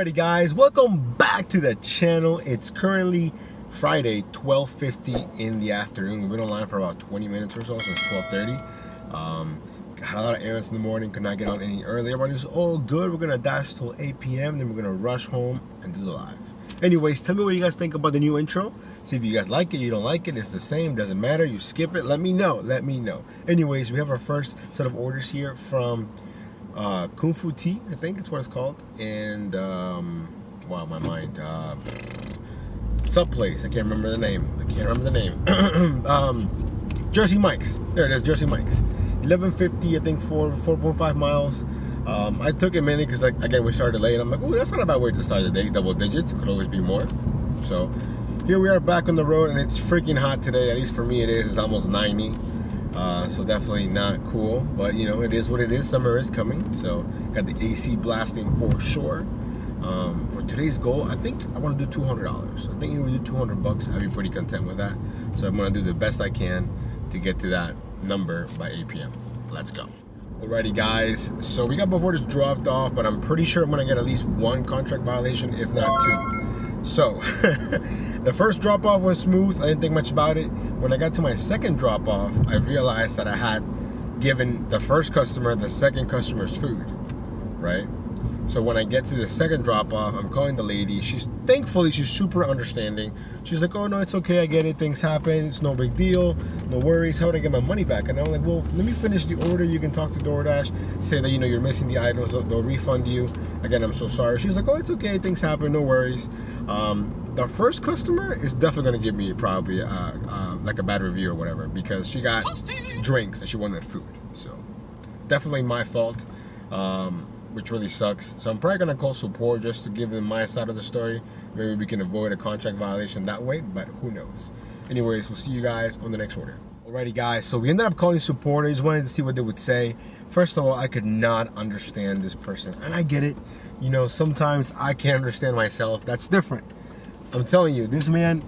Alrighty guys, welcome back to the channel. It's currently Friday, 12:50 in the afternoon. We've been online for about 20 minutes or so, since 12:30. Had a lot of errands in the morning, could not get on any earlier. Everybody's all good. We're gonna dash till 8 p.m. Then we're gonna rush home and do the live. Anyways, tell me what you guys think about the new intro. See if you guys like it, you don't like it, it's the same, doesn't matter. You skip it, let me know. Anyways, we have our first set of orders here from Kung Fu Tea, I think it's what it's called, and wow, my mind, sub place, I can't remember the name. Jersey Mike's, there it is, Jersey Mike's, 1150, I think 4.5 miles. I took it mainly because, like, again, we started late. I'm like, oh, that's not a bad way to start the day. Double digits, could always be more. So here we are back on the road, and it's freaking hot today. At least for me, it is. It's almost 90. So definitely not cool, but you know, it is what it is. Summer is coming, so got the AC blasting for sure. For today's goal, I think I want to do $200. I think if we do $200, I'd be pretty content with that. So I'm gonna do the best I can to get to that number by 8 p.m. Let's go. Alrighty guys, so we got both orders dropped off, but I'm pretty sure I'm gonna get at least one contract violation, if not two. So the first drop off was smooth. I didn't think much about it. When I got to my second drop off, I realized that I had given the first customer the second customer's food, right? So when I get to the second drop off, I'm calling the lady. Thankfully she's super understanding. She's like, oh no, it's okay, I get it, things happen, it's no big deal, no worries. How would I get my money back? And I'm like, well, let me finish the order. You can talk to DoorDash, say that, you know, you're missing the items, they'll refund you. Again, I'm so sorry. She's like, oh, it's okay, things happen, no worries. The first customer is definitely gonna give me probably like a bad review or whatever, because she got drinks and she wanted food. So definitely my fault. Which really sucks. So I'm probably gonna call support just to give them my side of the story. Maybe we can avoid a contract violation that way, but who knows. Anyways, we'll see you guys on the next order. Alrighty guys, so we ended up calling support. I just wanted to see what they would say. First of all, I could not understand this person, and I get it. You know, sometimes I can't understand myself. That's different. I'm telling you, this man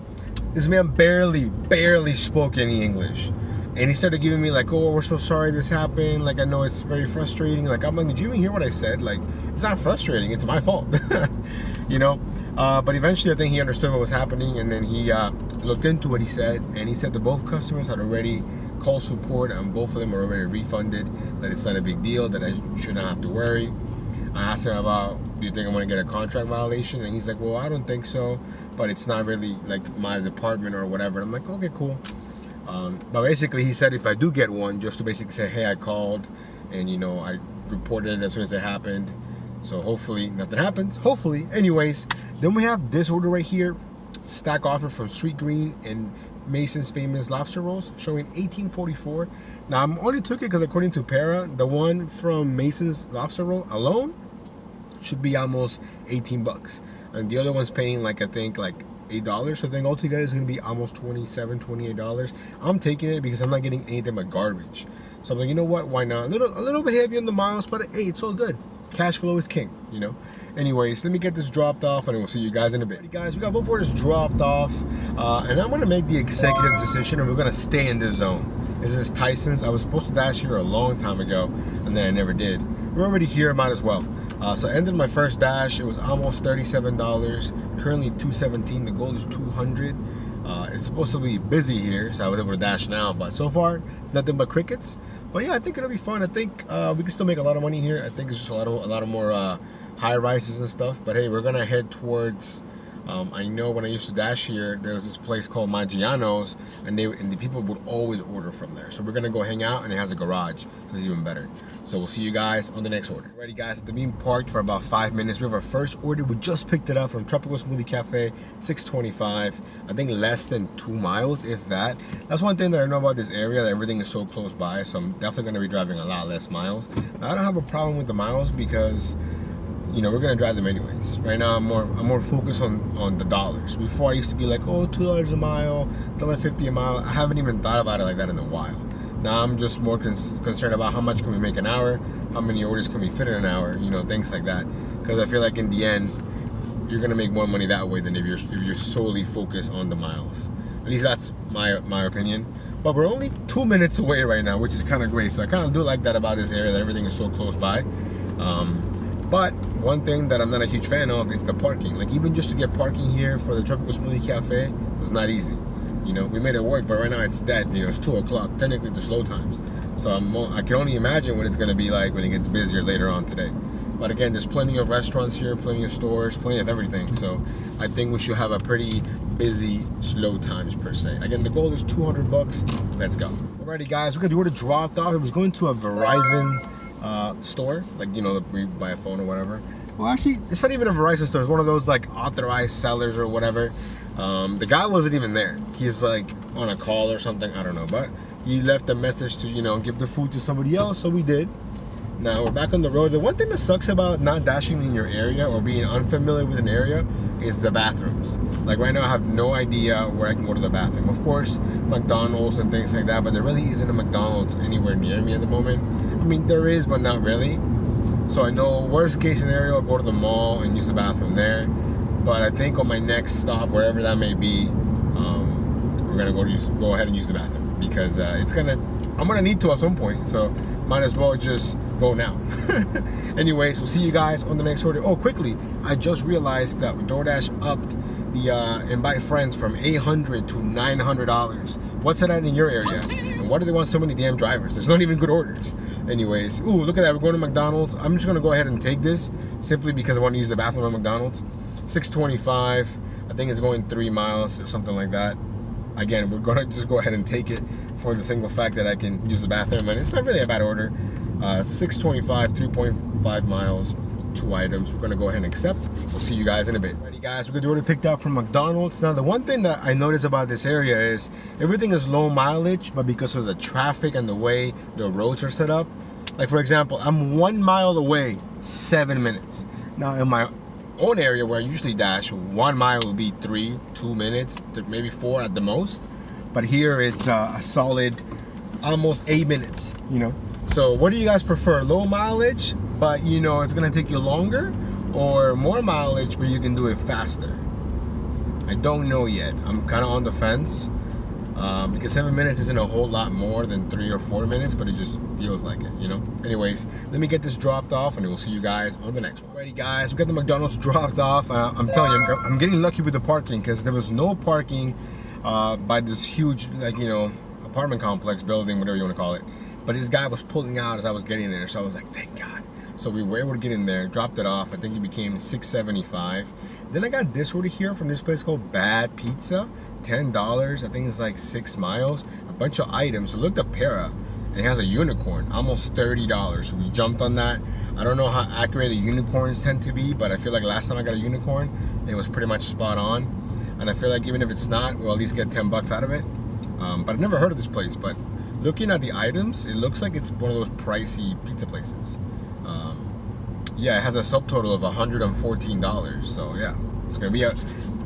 barely spoke any English. And he started giving me like, oh, we're so sorry this happened. Like, I know it's very frustrating. Like, I'm like, did you even hear what I said? Like, it's not frustrating. It's my fault. You know? But eventually, I think he understood what was happening. And then he looked into what he said. And he said that both customers had already called support. And both of them are already refunded. That it's not a big deal. That I should not have to worry. I asked him about, do you think I'm going to get a contract violation? And he's like, well, I don't think so. But it's not really like my department or whatever. I'm like, okay, cool. But basically he said if I do get one, just to basically say, hey, I called and, you know, I reported it as soon as it happened. So hopefully nothing happens, hopefully. Anyways, then we have this order right here, stack offer from Sweet Green and Mason's Famous Lobster Rolls, showing $18.44. Now I only took it because according to Para, the one from Mason's Lobster Roll alone should be almost 18 bucks. And the other one's paying like, I think like $8, so I think altogether it's gonna be almost $28. I'm taking it because I'm not getting anything but garbage. So I'm like, you know what, why not? A little bit heavy on the miles, but hey, it's all good. Cash flow is king, you know. Anyways, let me get this dropped off and we'll see you guys in a bit. Guys, we got both orders dropped off, and I'm gonna make the executive decision and we're gonna stay in this zone. This is Tyson's. I was supposed to dash here a long time ago and then I never did. We're already here, might as well. So I ended my first dash. It was almost $37. Currently $217. The goal is $200. It's supposed to be busy here, so I was able to dash now. But so far, nothing but crickets. But yeah, I think it'll be fun. I think we can still make a lot of money here. I think it's just a lot of more high rises and stuff. But hey, we're gonna head towards. I know when I used to dash here, there was this place called Maggiano's, and the people would always order from there. So we're gonna go hang out, and it has a garage, so it's even better. So we'll see you guys on the next order. Alrighty guys, they've been parked for about 5 minutes. We have our first order. We just picked it up from Tropical Smoothie Cafe, $6.25. I think less than 2 miles, if that. That's one thing that I know about this area, that everything is so close by. So I'm definitely gonna be driving a lot less miles. Now, I don't have a problem with the miles because, you know, we're gonna drive them anyways. Right now, I'm more focused on the dollars. Before I used to be like, oh, $2 a mile, $1.50 a mile. I haven't even thought about it like that in a while. Now I'm just more concerned about how much can we make an hour, how many orders can we fit in an hour, you know, things like that. Because I feel like in the end, you're gonna make more money that way than if you're solely focused on the miles. At least that's my opinion. But we're only 2 minutes away right now, which is kind of great. So I kind of do like that about this area, that everything is so close by. But one thing that I'm not a huge fan of is the parking. Like even just to get parking here for the Tropical Smoothie Cafe was not easy. You know, we made it work, but right now it's dead. You know, it's 2 o'clock, technically the slow times. So I can only imagine what it's gonna be like when it gets busier later on today. But again, there's plenty of restaurants here, plenty of stores, plenty of everything. So I think we should have a pretty busy slow times per se. Again, the goal is $200. Let's go. Alrighty guys, we got the order dropped off. It was going to a Verizon store, like, you know, we buy a phone or whatever. Well, actually, it's not even a Verizon store. It's one of those like authorized sellers or whatever. The guy wasn't even there. He's like on a call or something, I don't know. But he left a message to, you know, give the food to somebody else, so we did. Now we're back on the road. The one thing that sucks about not dashing in your area or being unfamiliar with an area is the bathrooms. Like right now I have no idea where I can go to the bathroom. Of course, McDonald's and things like that, but there really isn't a McDonald's anywhere near me at the moment. I mean, there is, but not really. So I know worst case scenario, I'll go to the mall and use the bathroom there. But I think on my next stop, wherever that may be, we're gonna go ahead and use the bathroom because I'm gonna need to at some point. So might as well just go now. Anyways, we'll see you guys on the next order. Oh, quickly, I just realized that DoorDash upped the invite friends from $800 to $900. What's it at in your area? And why do they want so many damn drivers? There's not even good orders. Anyways, ooh, look at that. We're going to McDonald's. I'm just gonna go ahead and take this simply because I want to use the bathroom at McDonald's. $6.25. I think it's going 3 miles or something like that. Again, we're gonna just go ahead and take it for the single fact that I can use the bathroom, and it's not really a bad order. $6.25, 3.5 miles, 2 items. We're gonna go ahead and accept. We'll see you guys in a bit. Alrighty guys, we're gonna order picked up from McDonald's. Now the one thing that I noticed about this area is everything is low mileage, but because of the traffic and the way the roads are set up, like for example, I'm 1 mile away, 7 minutes. Now in my own area where I usually dash, 1 mile will be 2 minutes, maybe 4 at the most. But here it's a solid almost 8 minutes, you know. So what do you guys prefer? Low mileage, but you know it's gonna take you longer, or more mileage but you can do it faster? I don't know yet. I'm kind of on the fence because 7 minutes isn't a whole lot more than 3 or 4 minutes, but it just feels like it, you know. Anyways, let me get this dropped off and we'll see you guys on the next one. Alrighty guys, we got the McDonald's dropped off. I'm telling you, I'm getting lucky with the parking because there was no parking by this huge, like, you know, apartment complex, building, whatever you want to call it. But this guy was pulling out as I was getting there, so I was like, thank God. So we were able to get in there, dropped it off. I think it became $6.75. Then I got this order here from this place called Bad Pizza, $10. I think it's like 6 miles, a bunch of items. So look at Para, and it has a unicorn, almost $30. So we jumped on that. I don't know how accurate the unicorns tend to be, but I feel like last time I got a unicorn, it was pretty much spot on. And I feel like even if it's not, we'll at least get 10 bucks out of it. But I've never heard of this place, but looking at the items, it looks like it's one of those pricey pizza places. Yeah, it has a subtotal of $114. So yeah, it's gonna be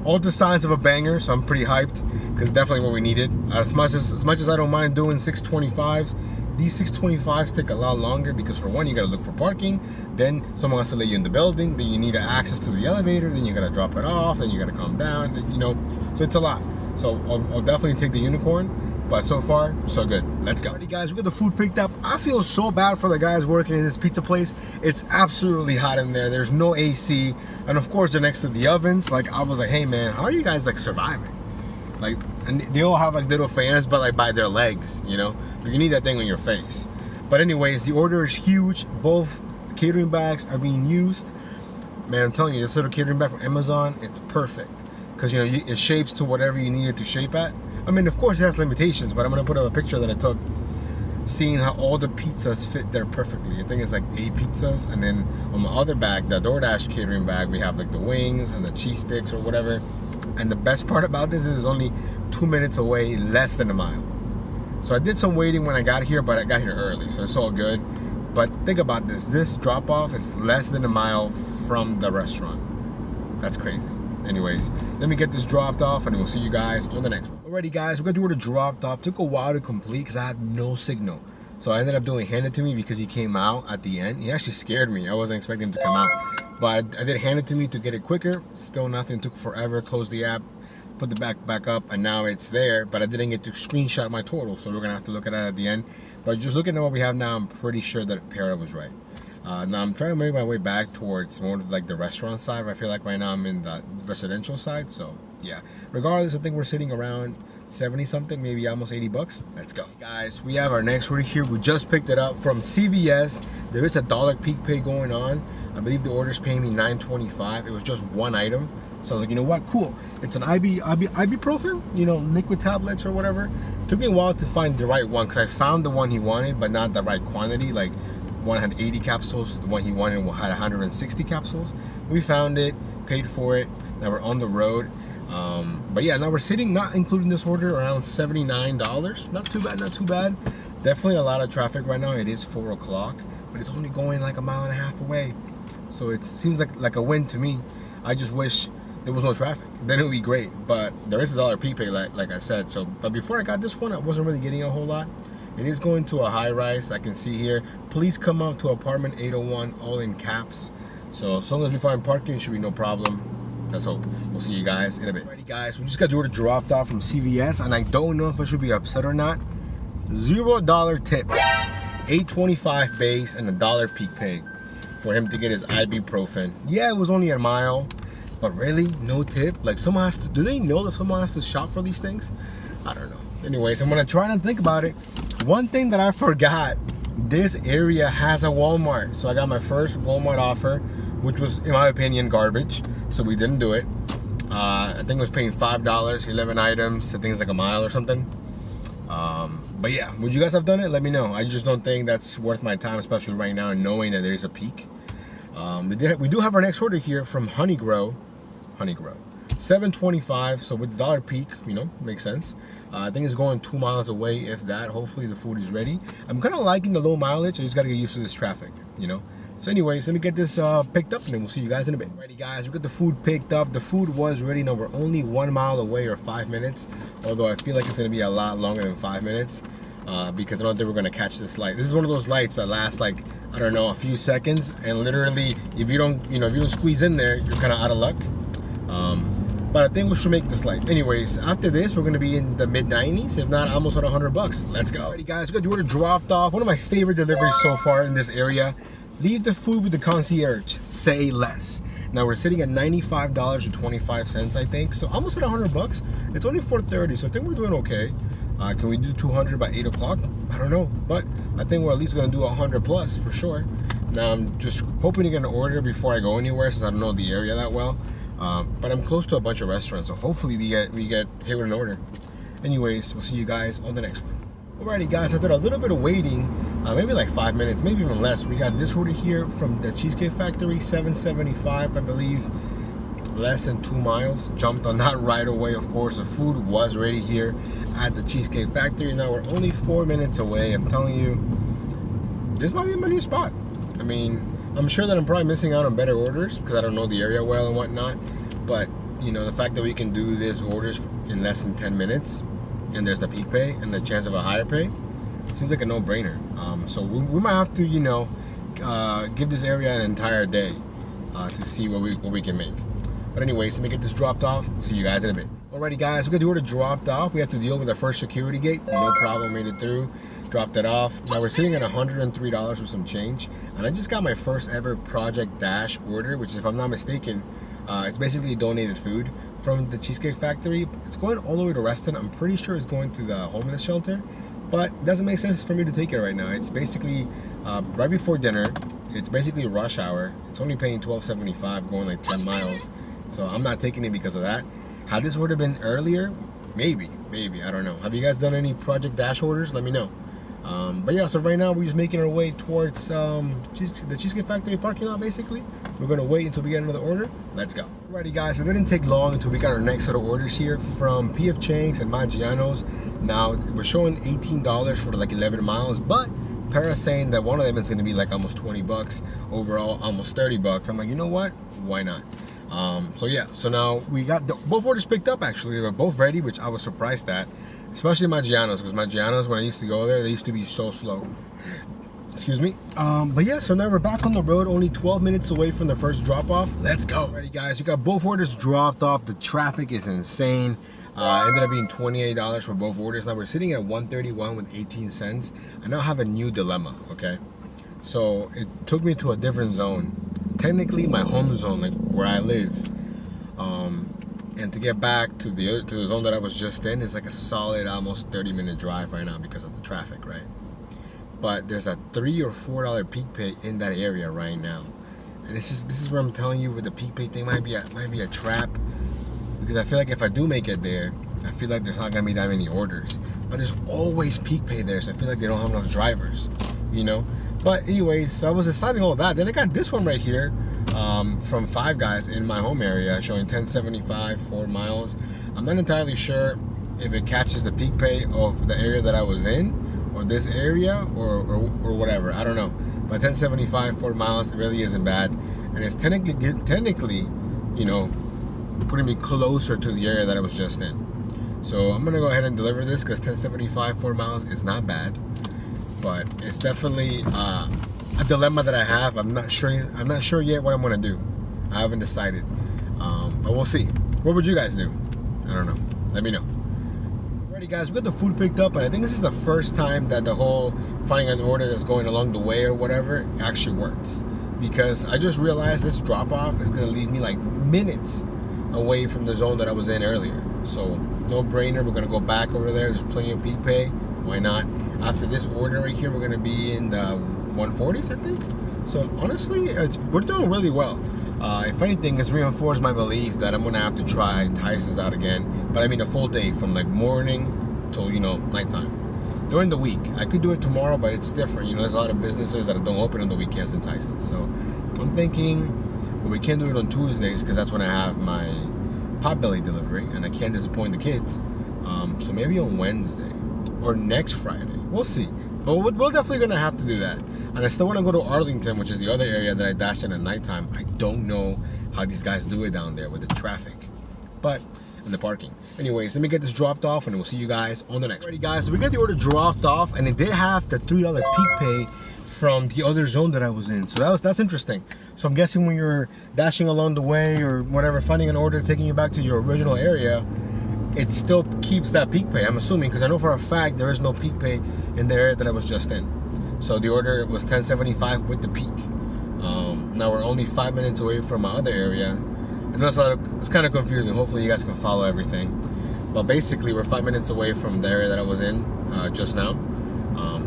all the signs of a banger. So I'm pretty hyped because definitely what we needed. As much as I don't mind doing 625s, these 625s take a lot longer because for one, you gotta look for parking. Then someone has to let you in the building. Then you need access to the elevator. Then you gotta drop it off. Then you gotta come down. You know, so it's a lot. So I'll definitely take the unicorn. But so far, so good. Let's go. Alrighty guys, we got the food picked up. I feel so bad for the guys working in this pizza place. It's absolutely hot in there. There's no AC. And of course, they're next to the ovens. Like, I was like, hey man, how are you guys like surviving? Like, and they all have like little fans, but like by their legs, you know? You need that thing on your face. But anyways, the order is huge. Both catering bags are being used. Man, I'm telling you, this little catering bag from Amazon, it's perfect. Because, you know, it shapes to whatever you need it to shape at. I mean, of course it has limitations, but I'm gonna put up a picture that I took seeing how all the pizzas fit there perfectly. I think it's like 8 pizzas, and then on my other bag, the DoorDash catering bag, we have like the wings and the cheese sticks or whatever. And the best part about this is it's only 2 minutes away, less than a mile. So I did some waiting when I got here, but I got here early, so it's all good. But think about this drop off is less than a mile from the restaurant. That's crazy. Anyways, let me get this dropped off and we'll see you guys on the next one. Alrighty guys, we're gonna do order dropped off. Took a while to complete because I have no signal. So I ended up doing hand it to me because he came out at the end. He actually scared me. I wasn't expecting him to come out. But I did hand it to me to get it quicker. Still nothing, took forever. Closed the app, put the back up, and now it's there. But I didn't get to screenshot my total, so we're gonna have to look at that at the end. But just looking at what we have now, I'm pretty sure that Para was right. Now I'm trying to make my way back towards more of like the restaurant side. I feel like right now I'm in the residential side. So yeah, regardless, I think we're sitting around 70 something, maybe almost 80 bucks. Let's go. Guys, we have our next order here. We just picked it up from CVS. There is a $1 peak pay going on. I believe the order's paying me $9.25. It was just one item. So I was like, you know what, cool. It's an ibuprofen, you know, liquid tablets or whatever. Took me a while to find the right one because I found the one he wanted, but not the right quantity. Like, one had 80 capsules, the one he wanted had 160 capsules. We found it, paid for it. Now we're on the road. But yeah, now we're sitting, not including this order, around $79. Not too bad, not too bad. Definitely a lot of traffic right now. It is 4 o'clock, but it's only going like a mile and a half away. So it seems like a win to me. I just wish there was no traffic. Then it would be great. But there is a $1 peak pay, like I said. So, but before I got this one, I wasn't really getting a whole lot. It is going to a high rise. I can see here, please come out to apartment 801, all in caps. So as long as we find parking, it should be no problem. Let's hope. We'll see you guys in a bit. Alrighty guys, we just got the order dropped off from CVS, and I don't know if I should be upset or not. $0 tip, $8.25 base, and $1 peak pay for him to get his ibuprofen. Yeah, it was only a mile, but really, no tip? Like, someone has to, do they know that someone has to shop for these things? I don't know. Anyways, I'm gonna try and think about it. One thing that I forgot, this area has a Walmart. So I got my first Walmart offer, which was, in my opinion, garbage. So we didn't do it. I think it was paying $5, 11 items. I think it's like a mile or something. But yeah, would you guys have done it? Let me know. I just don't think that's worth my time, especially right now, knowing that there's a peak. We do have our next order here from Honeygrow. $7.25. So with the $1 peak, you know, makes sense. I think it's going 2 miles away, if that. Hopefully the food is ready. I'm kind of liking the low mileage. I just got to get used to this traffic, you know. So anyways, let me get this picked up, and then we'll see you guys in a bit. Alrighty guys, we got the food picked up. The food was ready. Now we're only 1 mile away, or 5 minutes. Although I feel like it's going to be a lot longer than 5 minutes. Because I don't think we're going to catch this light. This is one of those lights that lasts like, I don't know, a few seconds. And literally, if you don't squeeze in there, you're kind of out of luck. But I think we should make this light. Anyways, after this, we're gonna be in the mid-90s, if not almost at 100 bucks. Let's go. Alrighty guys, we got the order dropped off. One of my favorite deliveries so far in this area. Leave the food with the concierge, say less. Now we're sitting at $95.25, I think. So almost at 100 bucks. It's only 4:30, so I think we're doing okay. Can we do 200 by 8 o'clock? I don't know, but I think we're at least gonna do 100 plus for sure. Now I'm just hoping to get an order before I go anywhere, since I don't know the area that well. But I'm close to a bunch of restaurants, so hopefully we get hit with an order. Anyways, we'll see you guys on the next one. Alrighty guys, after a little bit of waiting, maybe like 5 minutes, maybe even less, we got this order here from the Cheesecake Factory, $7.75, I believe, less than 2 miles. Jumped on that right away, of course. The food was ready here at the Cheesecake Factory. Now we're only 4 minutes away. I'm telling you, this might be my new spot. I mean, I'm sure that I'm probably missing out on better orders because I don't know the area well and whatnot. But, you know, the fact that we can do these orders in less than 10 minutes and there's the peak pay and the chance of a higher pay, seems like a no-brainer. So we might have to, you know, give this area an entire day to see what we can make. But anyways, let me get this dropped off. See you guys in a bit. Alrighty guys, we got the order dropped off. We have to deal with our first security gate. No problem, made it through. Dropped it off. Now we're sitting at $103 with some change. And I just got my first ever Project Dash order, which, if I'm not mistaken, it's basically donated food from the Cheesecake Factory. It's going all the way to Reston. I'm pretty sure it's going to the homeless shelter, but it doesn't make sense for me to take it right now. It's basically right before dinner. It's basically rush hour. It's only paying $12.75, going like 10 miles. So I'm not taking it because of that. Had this order been earlier, maybe, I don't know. Have you guys done any Project Dash orders? Let me know. But yeah, so right now we're just making our way towards the Cheesecake Factory parking lot, basically. We're gonna wait until we get another order. Let's go. Alrighty guys, it didn't take long until we got our next set of orders here from P.F. Chang's and Maggiano's. Now, we're showing $18 for like 11 miles, but Para's saying that one of them is gonna be like almost 20 bucks. Overall, almost 30 bucks. I'm like, you know what? Why not? So yeah, so now we got both orders picked up actually. They're both ready, which I was surprised at. Especially Maggiano's, because Maggiano's, when I used to go there, they used to be so slow. Excuse me. But yeah, so now we're back on the road, only 12 minutes away from the first drop-off. Let's go. Alrighty guys, we got both orders dropped off. The traffic is insane. Ended up being $28 for both orders. Now we're sitting at $131 with 18 cents. I now have a new dilemma, okay? So it took me to a different zone. Technically my home zone, like where I live. And to get back to the zone that I was just in is like a solid almost 30-minute drive right now because of the traffic, right? But there's a $3 or $4 peak pay in that area right now. And this is where I'm telling you, with the peak pay thing might be a trap, because I feel like if I do make it there, I feel like there's not gonna be that many orders. But there's always peak pay there, so I feel like they don't have enough drivers, you know. But anyways, so I was deciding all that. Then I got this one right here from Five Guys in my home area, showing $10.75 4 miles. I'm not entirely sure if it catches the peak pay of the area that I was in, or this area, or whatever. I don't know. But $10.75 4 miles, it really isn't bad, and it's technically, you know, putting me closer to the area that I was just in. So I'm gonna go ahead and deliver this because $10.75 4 miles is not bad, but it's definitely a dilemma that I have. I'm not sure yet what I'm gonna do. I haven't decided, but we'll see. What would you guys do? I don't know. Let me know. Alrighty guys, we got the food picked up, and I think this is the first time that the whole finding an order that's going along the way or whatever actually works, because I just realized this drop off is gonna leave me like minutes away from the zone that I was in earlier. So no brainer, we're gonna go back over there. There's plenty of peak pay. Why not? After this order right here, we're gonna be in the 140s, I think. So honestly, we're doing really well. If anything, it's reinforced my belief that I'm gonna have to try Tyson's out again. But I mean a full day, from like morning till, you know, nighttime. During the week, I could do it tomorrow, but it's different. You know, there's a lot of businesses that don't open on the weekends in Tyson's. So I'm thinking, well, we can't do it on Tuesdays because that's when I have my Potbelly delivery, and I can't disappoint the kids. So maybe on Wednesday or next Friday. We'll see. But we're definitely gonna have to do that. And I still want to go to Arlington, which is the other area that I dashed in at nighttime. I don't know how these guys do it down there with the traffic, but and the parking. Anyways, let me get this dropped off, and we'll see you guys on the next. Alrighty guys, so we got the order dropped off, and it did have the $3 peak pay from the other zone that I was in. So that's interesting. So I'm guessing when you're dashing along the way or whatever, finding an order taking you back to your original area, it still keeps that peak pay. I'm assuming, because I know for a fact there is no peak pay in the area that I was just in. So the order was $10.75 with the peak. Now we're only 5 minutes away from my other area. I know it's kind of confusing. Hopefully you guys can follow everything. But basically we're 5 minutes away from the area that I was in just now.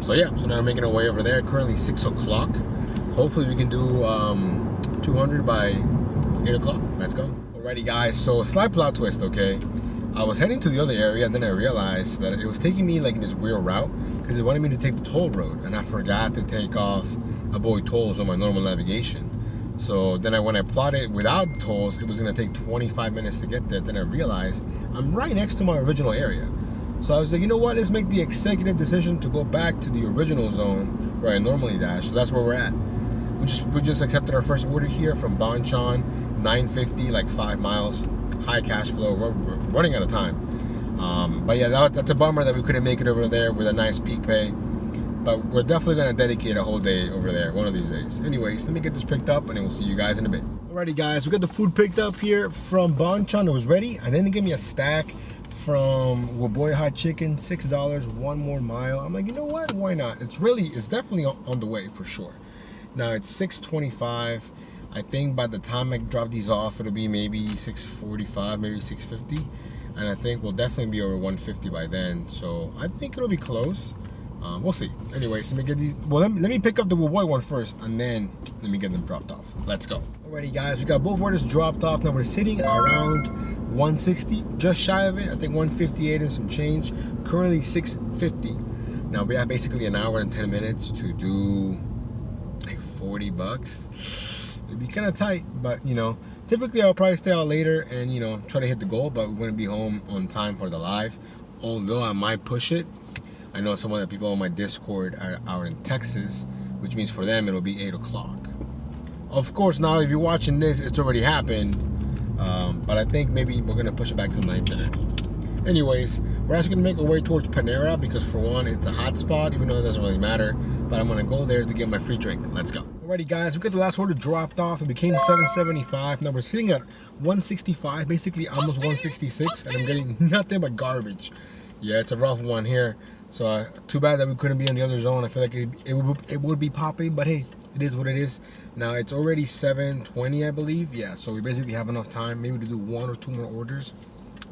So yeah, so now I'm making our way over there. Currently 6 o'clock. Hopefully we can do 200 by 8 o'clock. Let's go. Alrighty guys, so slight plot twist, okay? I was heading to the other area, and then I realized that it was taking me like in this weird route because it wanted me to take the toll road, and I forgot to take off avoid tolls on my normal navigation. So then when I plotted without tolls, it was gonna take 25 minutes to get there. Then I realized I'm right next to my original area. So I was like, you know what, let's make the executive decision to go back to the original zone where I normally dash. So that's where we're at. We just accepted our first order here from Bonchon, $9.50, like 5 miles, high cash flow. We're running out of time. But yeah, that's a bummer that we couldn't make it over there with a nice peak pay. But we're definitely gonna dedicate a whole day over there one of these days. Anyways, let me get this picked up, and then we'll see you guys in a bit. Alrighty guys, we got the food picked up here from Bonchon. It was ready, and then they gave me a stack from Waboy Hot Chicken, $6, 1 more mile. I'm like, you know what, why not? It's definitely on the way for sure. Now it's 6:25. I think by the time I drop these off, it'll be maybe 6:45, maybe 6:50, and I think we'll definitely be over 150 by then. So I think it'll be close. We'll see. Anyways, let me get these. Well, let me pick up the Waboy one first, and then let me get them dropped off. Let's go. Alrighty, guys, we got both orders dropped off. Now we're sitting around 160, just shy of it. I think 158 and some change. Currently 650. Now we have basically an hour and 10 minutes to do like $40. It'd be kind of tight, but you know, typically I'll probably stay out later and, you know, try to hit the goal, but we're going to be home on time for the live. Although I might push it. I know some of the people on my Discord are out in Texas, which means for them it'll be 8 o'clock. Of course, now if you're watching this, it's already happened, but I think maybe we're going to push it back to 9:30. Anyways, we're actually going to make our way towards Panera because, for one, it's a hot spot, even though it doesn't really matter, but I'm going to go there to get my free drink. Let's go. Alrighty guys, we got the last order dropped off. It became $7.75. Now we're sitting at 165, basically almost 166, and I'm getting nothing but garbage. Yeah, it's a rough one here. So too bad that we couldn't be on the other zone. I feel like it would be popping, but hey, it is what it is. Now it's already 7:20, I believe. Yeah, so we basically have enough time maybe to do 1 or 2 more orders.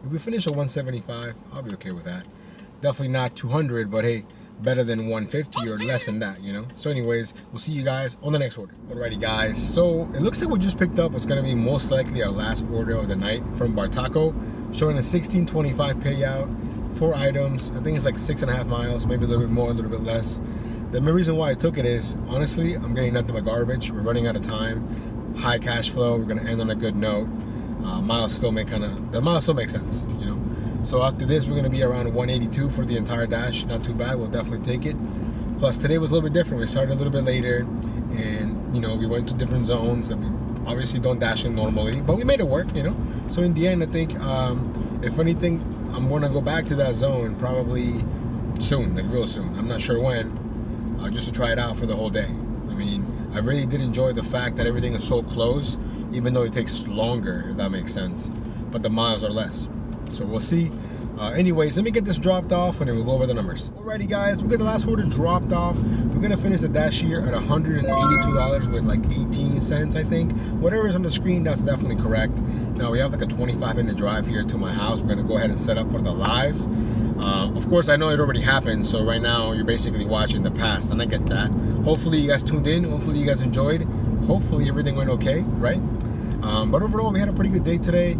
If we finish at 175, I'll be okay with that. Definitely not 200, but hey, better than 150 or less than that, you know? So anyways, we'll see you guys on the next order. Alrighty guys, so it looks like we just picked up what's gonna be most likely our last order of the night from Bartaco, showing a $16.25 payout, 4 items. I think it's like 6.5 miles, maybe a little bit more, a little bit less. The main reason why I took it is, honestly, I'm getting nothing but garbage. We're running out of time, high cash flow. We're gonna end on a good note. The miles still make sense, you know? So after this, we're gonna be around 182 for the entire dash. Not too bad, we'll definitely take it. Plus today was a little bit different. We started a little bit later and, you know, we went to different zones that we obviously don't dash in normally, but we made it work, you know? So in the end, I think, if anything, I'm gonna go back to that zone probably soon, like real soon. I'm not sure when, just to try it out for the whole day. I mean, I really did enjoy the fact that everything is so close, even though it takes longer, if that makes sense. But the miles are less. So we'll see. Anyways, let me get this dropped off and then we'll go over the numbers. Alrighty guys, we got the last order dropped off. We're gonna finish the dash here at $182 with like 18 cents, I think. Whatever is on the screen, that's definitely correct. Now we have like a 25-minute drive here to my house. We're gonna go ahead and set up for the live. Of course, I know it already happened, so right now you're basically watching the past, and I get that. Hopefully you guys tuned in. Hopefully you guys enjoyed. Hopefully everything went okay, right? But overall, we had a pretty good day today,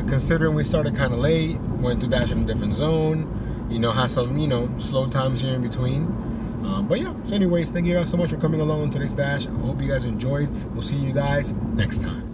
considering we started kind of late, went to dash in a different zone, you know, had some, you know, slow times here in between. But yeah, so anyways, thank you guys so much for coming along on today's dash. I hope you guys enjoyed. We'll see you guys next time.